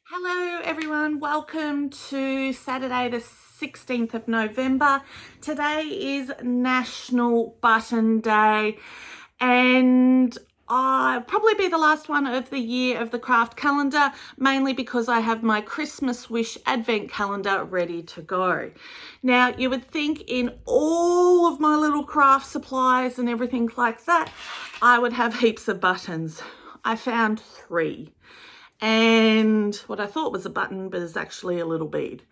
Hello everyone, welcome to Saturday the 16th of November. Today is National Button Day and I'll probably be the last one of the year of the craft calendar, mainly because I have my Christmas Wish Advent calendar ready to go. Now you would think in all of my little craft supplies and everything like that, I would have heaps of buttons. I found 3. And what I thought was a button, but is actually a little bead.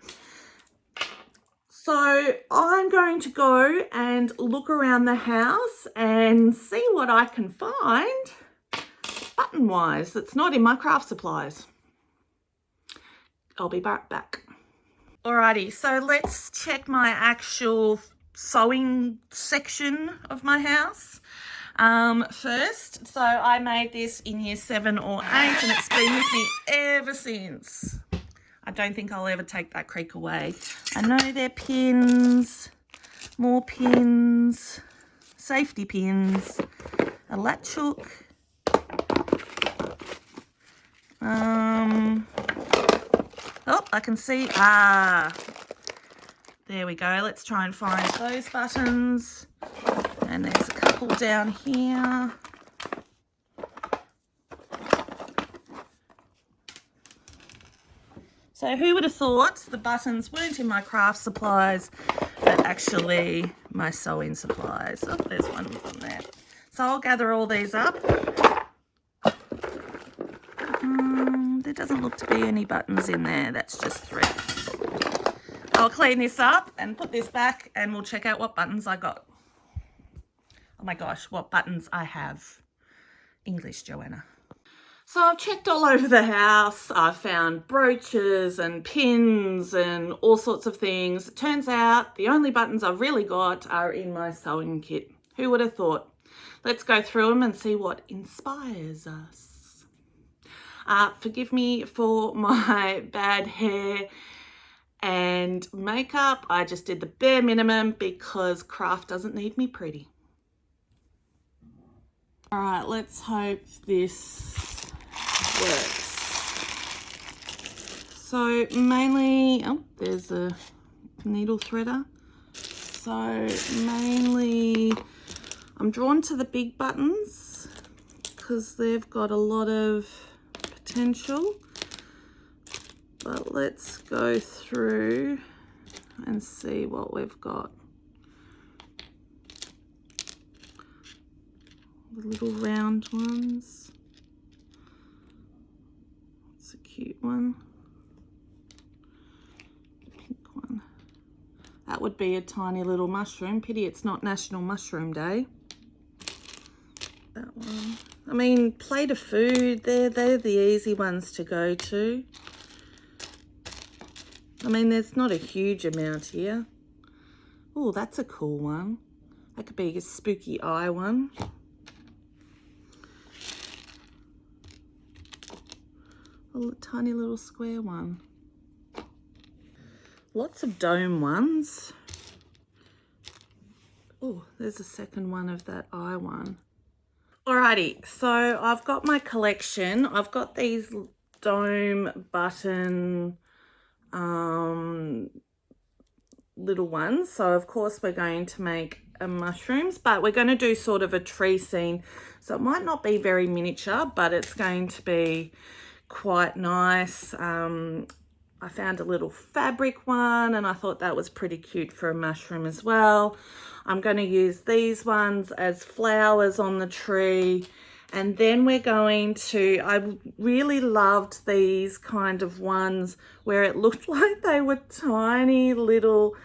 So I'm going to go and look around the house and see what I can find button-wise that's not in my craft supplies. I'll be right back. Alrighty, so let's check my actual sewing section of my house. First, so I made this in year 7 or 8 and it's been with me ever since. I don't think I'll ever take that creak away. I know they're pins, more pins, safety pins, a latch hook, oh, I can see, there we go. Let's try and find those buttons. And there's a couple down here. So who would have thought the buttons weren't in my craft supplies, but actually my sewing supplies. Oh, there's one of them there. So I'll gather all these up. There doesn't look to be any buttons in there. That's just thread. I'll clean this up and put this back and we'll check out what buttons I got. Oh my gosh, what buttons I have. English, Joanna. So I've checked all over the house. I've found brooches and pins and all sorts of things. It turns out the only buttons I've really got are in my sewing kit. Who would have thought? Let's go through them and see what inspires us. Forgive me for my bad hair and makeup. I just did the bare minimum because craft doesn't need me pretty. All right, let's hope this works. So mainly, oh, there's a needle threader. So mainly, I'm drawn to the big buttons because they've got a lot of potential. But let's go through and see what we've got. The little round ones. It's a cute one. The pink one. That would be a tiny little mushroom. Pity it's not National Mushroom Day. That one. I mean, plate of food, they're the easy ones to go to. I mean, there's not a huge amount here. Oh, that's a cool one. That could be a spooky eye one. A tiny little square one. Lots of dome ones. Oh, there's a second one of that eye one. Alrighty, so I've got my collection. I've got these dome button little ones. So of course we're going to make mushrooms, but we're going to do sort of a tree scene. So it might not be very miniature, but it's going to be quite nice. I found a little fabric one and I thought that was pretty cute for a mushroom as well. I'm going to use these ones as flowers on the tree. And then we're going to, I really loved these kind of ones where it looked like they were tiny little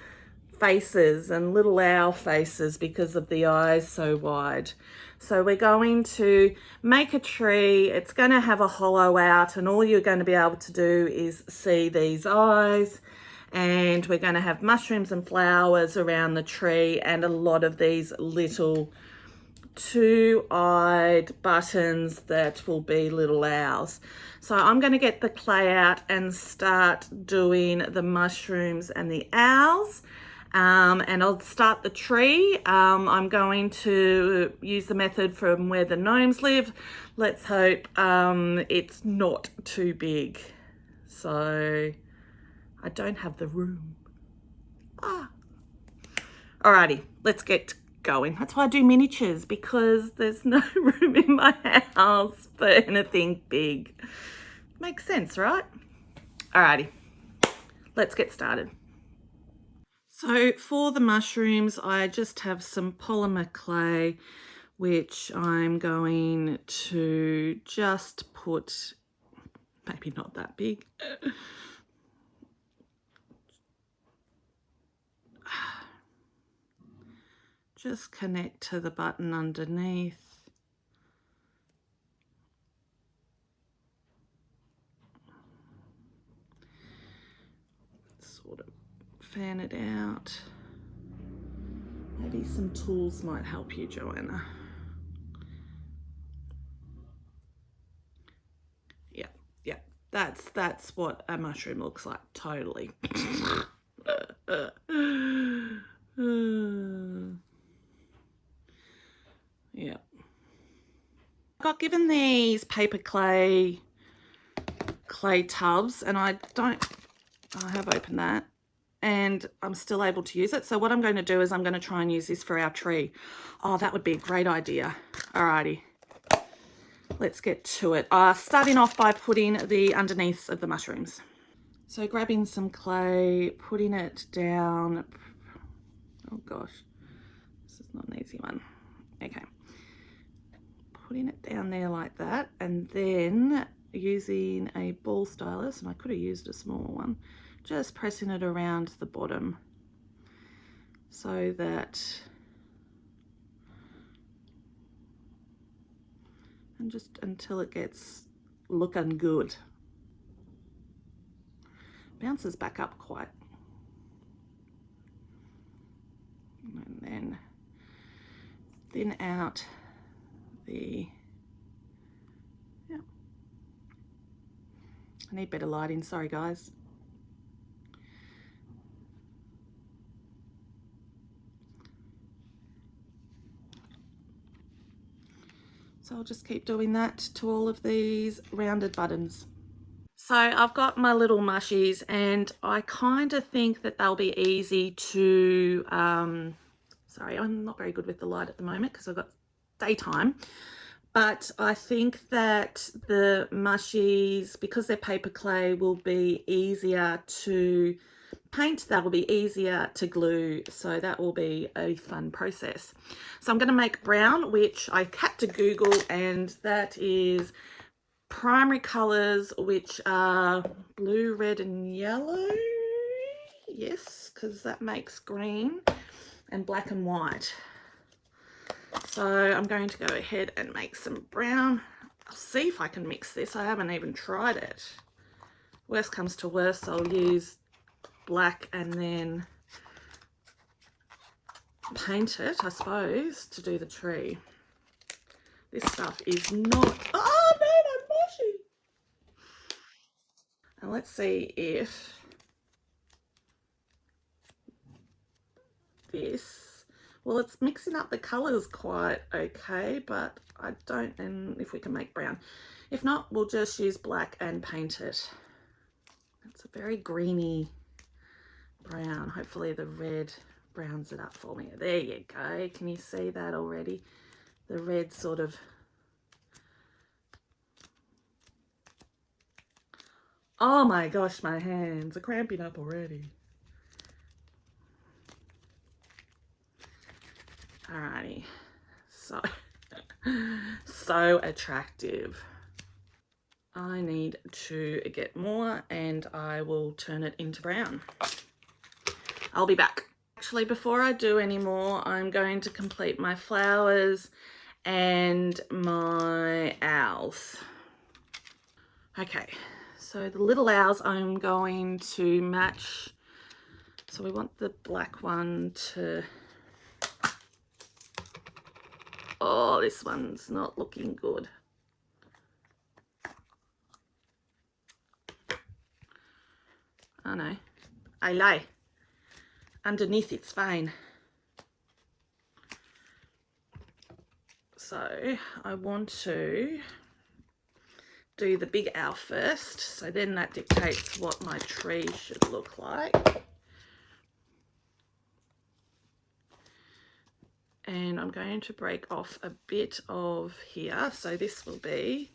faces and little owl faces because of the eyes so wide. So we're going to make a tree. It's going to have a hollow out and all you're going to be able to do is see these eyes. And we're going to have mushrooms and flowers around the tree and a lot of these little two-eyed buttons that will be little owls. So I'm going to get the clay out and start doing the mushrooms and the owls. And I'll start the tree. I'm going to use the method from where the gnomes live. Let's hope it's not too big. so I don't have the room. Alrighty, let's get going. That's why I do miniatures, because there's no room in my house for anything big. Makes sense, right? Alrighty, let's get started. So for the mushrooms, I just have some polymer clay, which I'm going to just put, maybe not that big. Just connect to the button underneath. Sort of fan it out. Maybe some tools might help you, Joanna. Yeah, that's what a mushroom looks like, totally. Yeah. I got given these paper clay tubs, and I have opened that, and I'm still able to use it. So what I'm going to do is I'm going to try and use this for our tree. Oh, that would be a great idea. Alrighty, let's get to it. Starting off by putting the underneaths of the mushrooms. So grabbing some clay, putting it down. Oh gosh, this is not an easy one. Okay, putting it down there like that, and then using a ball stylus, and I could have used a smaller one, just pressing it around the bottom so that, and just until it gets looking good. Bounces back up quite. And then thin out the, yeah. I need better lighting, sorry guys. So I'll just keep doing that to all of these rounded buttons. So I've got my little mushies, and I kind of think that they'll be easy to, sorry, I'm not very good with the light at the moment because I've got daytime, but I think that the mushies, because they're paper clay, will be easier to paint, that will be easier to glue, so that will be a fun process. So I'm going to make brown, which I had to Google, and that is primary colours, which are blue, red and yellow. Yes, because that makes green, and black and white. So I'm going to go ahead and make some brown. I'll see if I can mix this. I haven't even tried it. Worst comes to worst, I'll use black and then paint it, I suppose, to do the tree. This stuff is not, oh no, I'm mushy. And let's see if this, well, it's mixing up the colours quite okay, but I don't know if we can make brown. If not, we'll just use black and paint it. It's a very greeny brown. Hopefully the red browns it up for me. There you go. Can you see that already? The red sort of, oh my gosh, my hands are cramping up already. Alrighty, so attractive. I need to get more, and I will turn it into brown. I'll be back. Actually, before I do any more, I'm going to complete my flowers and my owls. Okay, so the little owls I'm going to match. So we want the black one to, oh, this one's not looking good. Oh no, I lie. Underneath it's fine. So I want to do the big owl first, so then that dictates what my tree should look like. And I'm going to break off a bit of here, so this will be,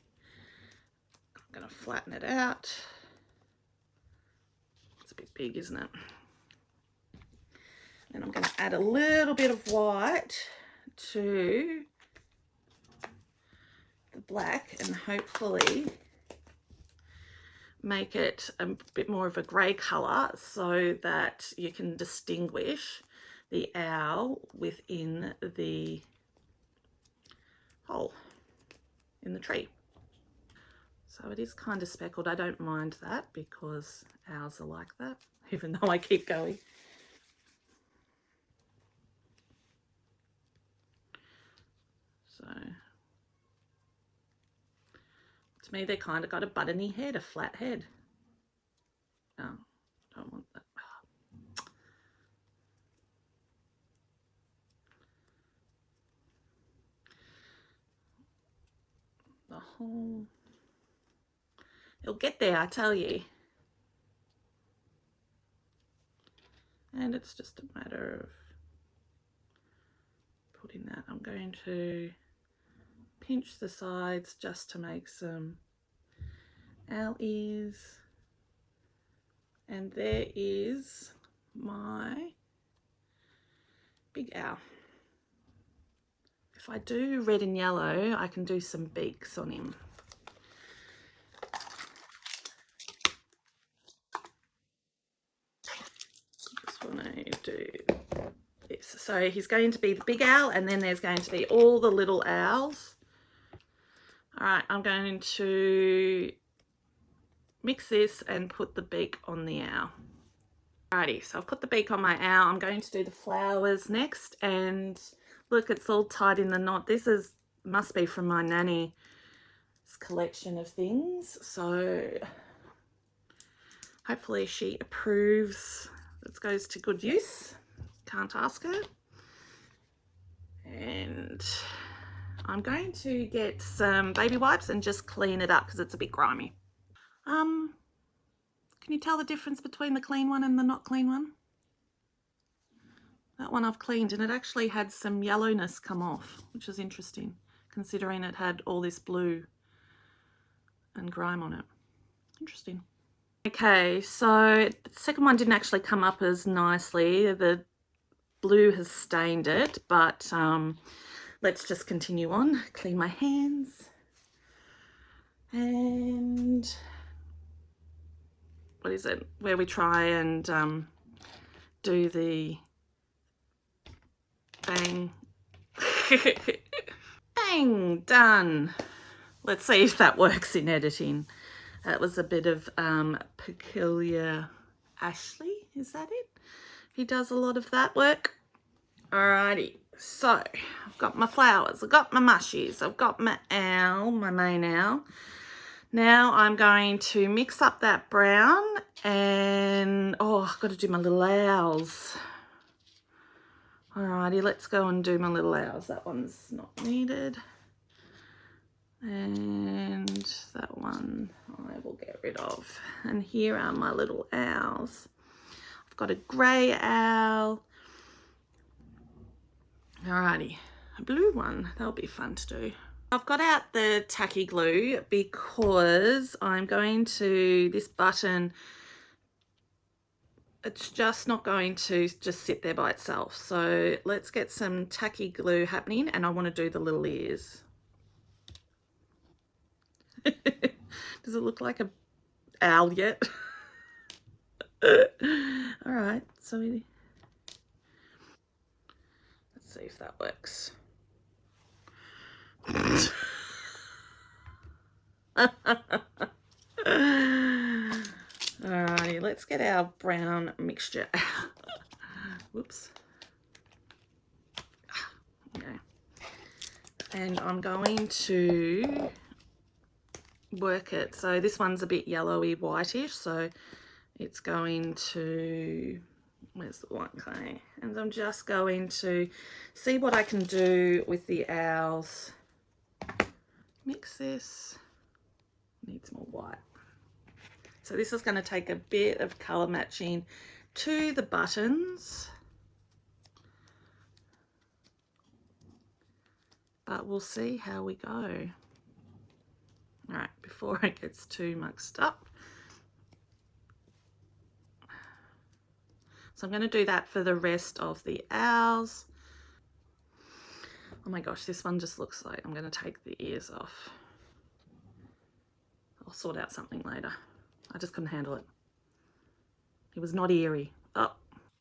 I'm going to flatten it out. It's a bit big, isn't it? And I'm going to add a little bit of white to the black and hopefully make it a bit more of a grey colour so that you can distinguish the owl within the hole in the tree. So it is kind of speckled. I don't mind that because owls are like that, even though I keep going. So to me, they kind of got a buttony head, a flat head. Oh, don't want that. The whole, it'll get there, I tell you. And it's just a matter of putting that. I'm going to pinch the sides just to make some owl ears. And there is my big owl. If I do red and yellow, I can do some beaks on him. Just want to do this. So he's going to be the big owl, and then there's going to be all the little owls. All right, I'm going to mix this and put the beak on the owl. Alrighty, so I've put the beak on my owl. I'm going to do the flowers next, and look, it's all tied in the knot. This must be from my nanny's collection of things, so hopefully she approves. This goes to good use. Can't ask her. And I'm going to get some baby wipes and just clean it up because it's a bit grimy. Can you tell the difference between the clean one and the not clean one? That one I've cleaned and it actually had some yellowness come off, which is interesting considering it had all this blue and grime on it. Interesting. Okay, so the second one didn't actually come up as nicely. The blue has stained it, but let's just continue on. Clean my hands. And what is it? Where we try and do the bang. Bang, done. Let's see if that works in editing. That was a bit of peculiar Ashley, is that it? He does a lot of that work. Alrighty, so I've got my flowers, I've got my mushies, I've got my owl, my main owl. Now I'm going to mix up that brown and, oh, I've got to do my little owls. Alrighty, let's go and do my little owls. That one's not needed. And that one I will get rid of. And here are my little owls. I've got a grey owl. Alrighty, a blue one. That'll be fun to do. I've got out the tacky glue because I'm going to, this button, it's just not going to just sit there by itself. So let's get some tacky glue happening, and I want to do the little ears. Does it look like a owl yet? All right, so let's see if that works. Alrighty, let's get our brown mixture. Whoops. Okay. And I'm going to work it. So this one's a bit yellowy whitish, so it's going to, where's the white clay? And I'm just going to see what I can do with the owls. Mix this. Needs more white. So this is going to take a bit of colour matching to the buttons. But we'll see how we go. All right, before it gets too mixed up. So I'm going to do that for the rest of the owls. Oh my gosh, this one just looks like I'm going to take the ears off. I'll sort out something later. I just couldn't handle it. It was not eerie. Oh.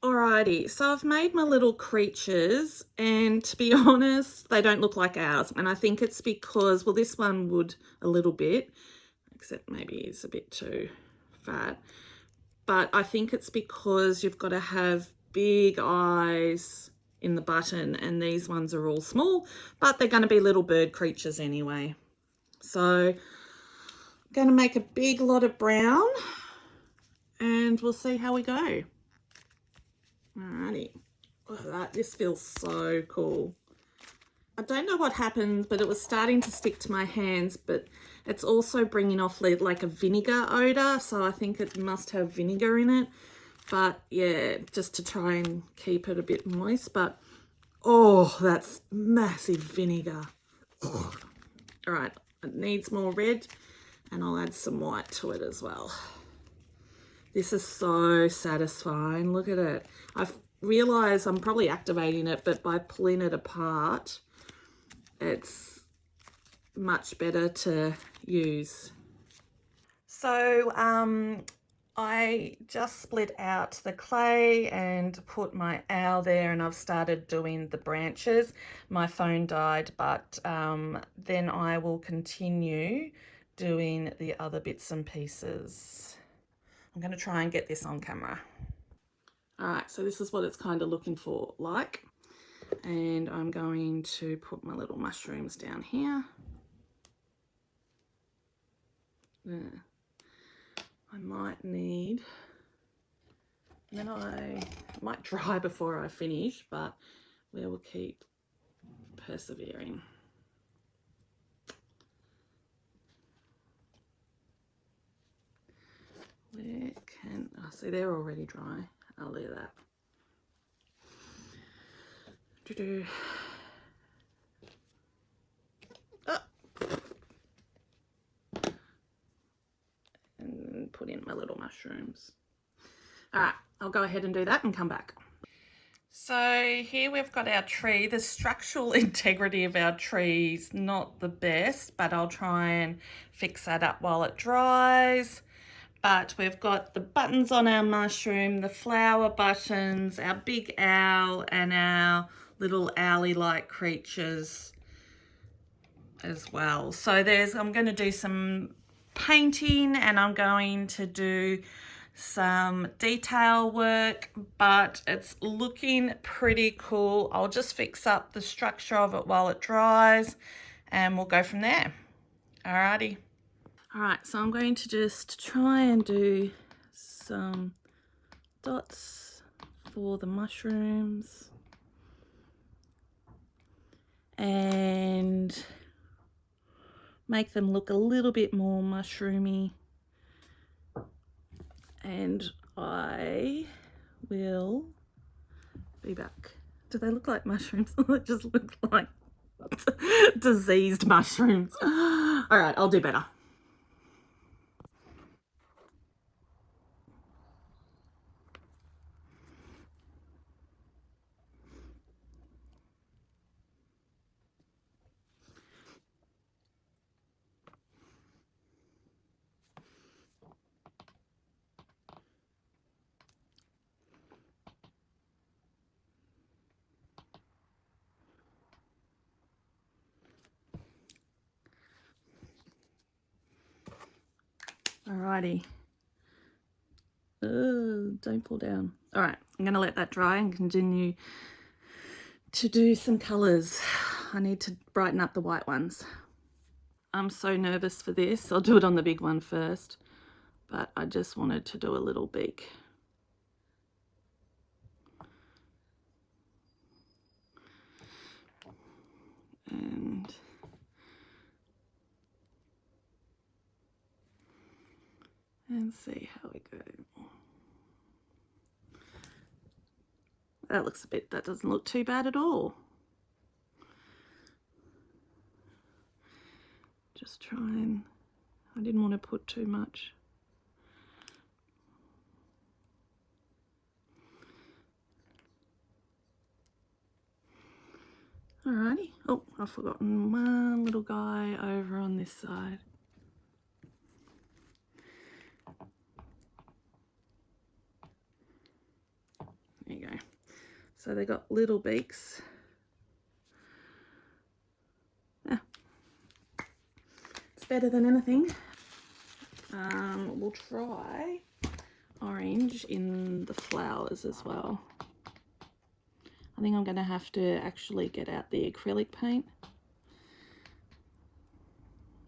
Alrighty, so I've made my little creatures, and to be honest, they don't look like ours. And I think it's because, well, this one would a little bit, except maybe it's a bit too fat. But I think it's because you've got to have big eyes in the button, and these ones are all small, but they're going to be little bird creatures anyway. So I'm going to make a big lot of brown, and we'll see how we go. Alrighty. Look at that. This feels so cool. I don't know what happened, but it was starting to stick to my hands, but it's also bringing off like a vinegar odor, so I think it must have vinegar in it. But yeah, just to try and keep it a bit moist. But oh, that's massive vinegar. All right, it needs more red, and I'll add some white to it as well. This is so satisfying. Look at it. I've realised I'm probably activating it, but by pulling it apart, it's much better to use. So I just split out the clay and put my owl there, and I've started doing the branches. My phone died, but then I will continue doing the other bits and pieces. I'm going to try and get this on camera. All right, so this is what it's kind of looking for like. And I'm going to put my little mushrooms down here. There. I might need, and then I might dry before I finish, but we will keep persevering. Where can, oh, see, they're already dry. I'll leave that. Oh. And put in my little mushrooms. All right, I'll go ahead and do that and come back. So here we've got our tree. The structural integrity of our tree is not the best, but I'll try and fix that up while it dries. But we've got the buttons on our mushroom, the flower buttons, our big owl, and our little owly-like creatures as well. So I'm going to do some painting, and I'm going to do some detail work, but it's looking pretty cool. I'll just fix up the structure of it while it dries, and we'll go from there. Alrighty. All right, so I'm going to just try and do some dots for the mushrooms and make them look a little bit more mushroomy. And I will be back. Do they look like mushrooms? They just look like diseased mushrooms. All right, I'll do better. Alrighty. Don't fall down. All right, I'm going to let that dry and continue to do some colours. I need to brighten up the white ones. I'm so nervous for this. I'll do it on the big one first, but I just wanted to do a little beak. And and see how we go. That doesn't look too bad at all. Just trying, I didn't want to put too much. Alrighty. Oh, I've forgotten one little guy over on this side. There you go. So they got little beaks. Yeah. It's better than anything. We'll try orange in the flowers as well. I think I'm going to have to actually get out the acrylic paint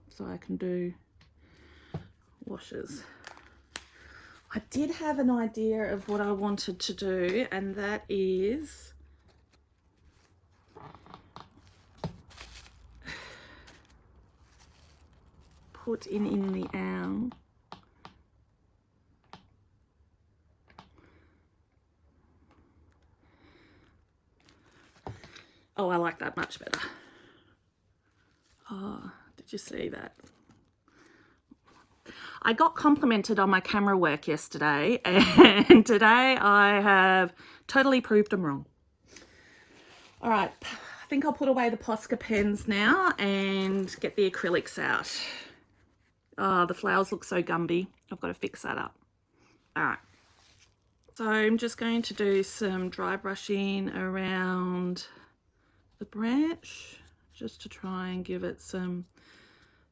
so I can do washes. I did have an idea of what I wanted to do, and that is put in the owl. Oh, I like that much better. Oh, did you see that? I got complimented on my camera work yesterday, and today I have totally proved them wrong. All right, I think I'll put away the Posca pens now and get the acrylics out. Oh, the flowers look so Gumby. I've got to fix that up. All right. So I'm just going to do some dry brushing around the branch just to try and give it some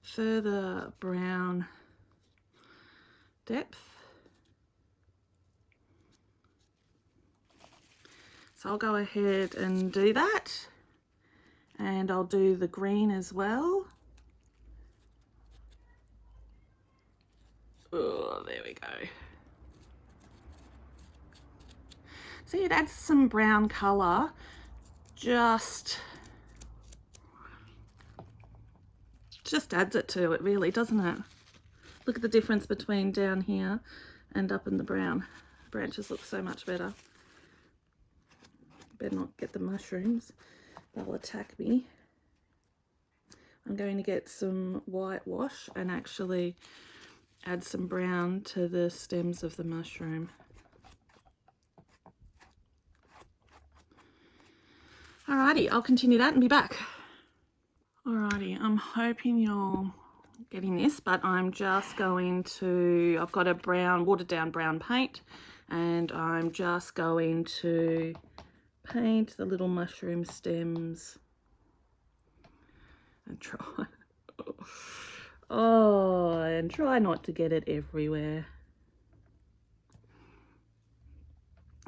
further brown depth. So I'll go ahead and do that, and I'll do the green as well. Oh, there we go. See, it adds some brown colour, just adds it to it really, doesn't it? Look at the difference between down here and up in the brown. Branches look so much better. Better not get the mushrooms, they'll attack me. I'm going to get some whitewash and actually add some brown to the stems of the mushroom. Alrighty, I'll continue that and be back. Alrighty, I'm hoping you're getting this, but I'm just going to, I've got a brown, watered down brown paint, and I'm just going to paint the little mushroom stems and try, and try not to get it everywhere.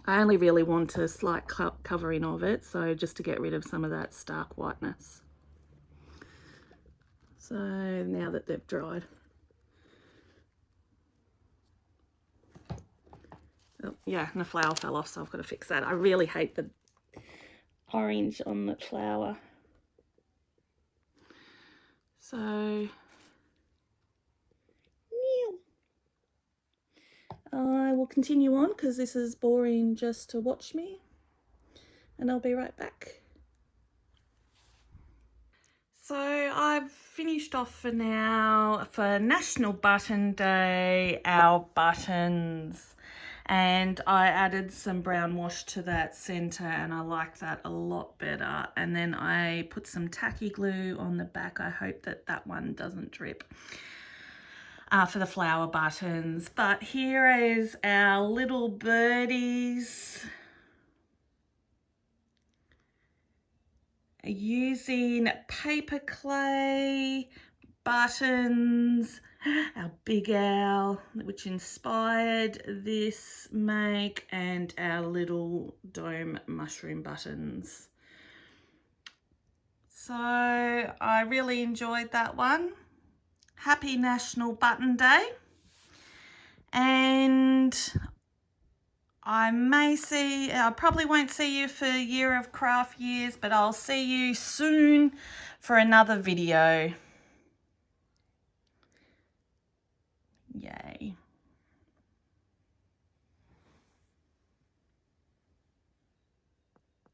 I only really want a slight covering of it, so just to get rid of some of that stark whiteness. So now that they've dried. Oh, yeah, and the flower fell off, so I've got to fix that. I really hate the orange on the flower. So I will continue on because this is boring just to watch me, and I'll be right back. So I've finished off for now for National Button Day, our buttons, and I added some brown wash to that center, and I like that a lot better. And then I put some tacky glue on the back. I hope that that one doesn't drip. For the flower buttons. But here is our little birdies. Using paper clay buttons, our big owl, which inspired this make, and our little dome mushroom buttons. So I really enjoyed that one. Happy National Button Day, and I probably won't see you for Year of Craft Years, but I'll see you soon for another video. Yay.